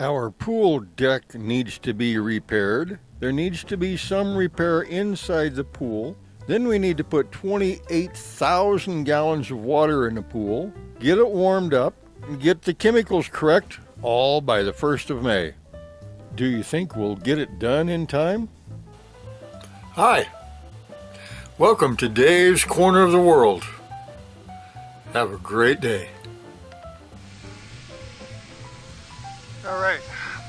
Our pool deck needs to be repaired. There needs to be some repair inside the pool. Then we need to put 28,000 gallons of water in the pool, get it warmed up, and get the chemicals correct, all by the 1st of May. Do you think we'll get it done in time? Hi. Welcome to Dave's Corner of the World. Have a great day. All right,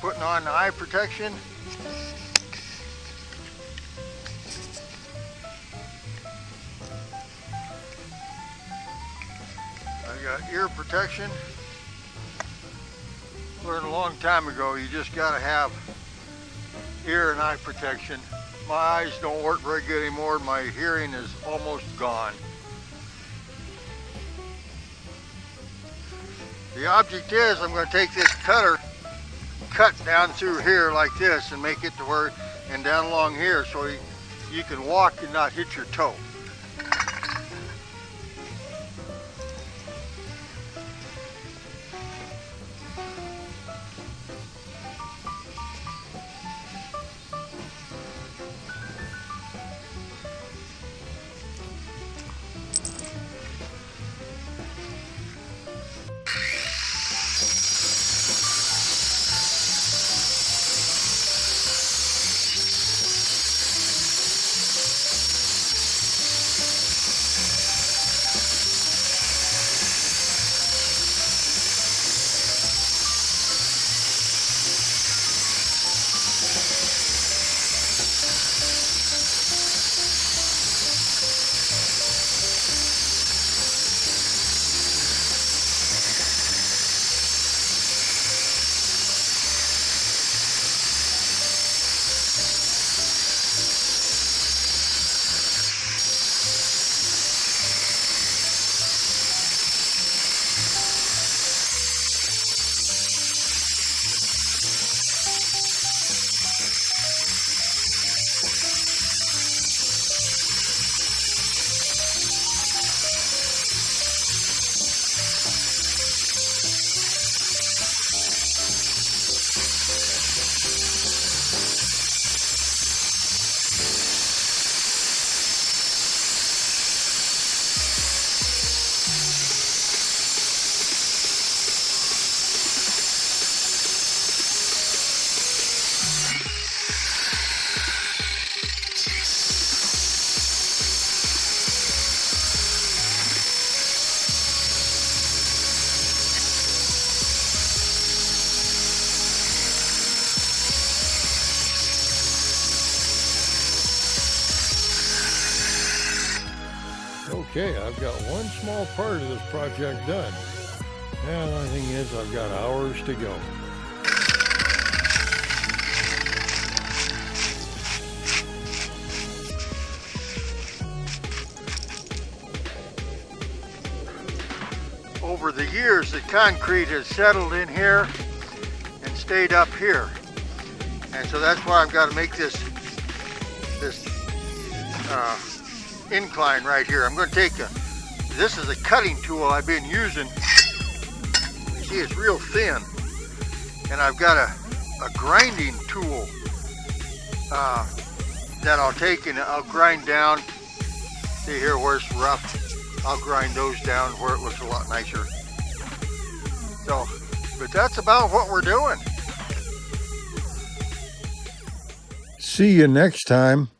putting on the eye protection. I got ear protection. Learned a long time ago, you just gotta have ear and eye protection. My eyes don't work very good anymore. My hearing is almost gone. The object is, I'm going to take this cutter, cut down through here like this and make it to where, and down along here so you can walk and not hit your toe. Okay, I've got one small part of this project done. Now the only thing is I've got hours to go. Over the years, the concrete has settled in here and stayed up here. And so that's why I've got to make this incline right here. I'm going to take this is a cutting tool I've been using. You see, it's real thin. And I've got a grinding tool that I'll take and I'll grind down. See here where it's rough. I'll grind those down where it looks a lot nicer. So, but that's about what we're doing. See you next time.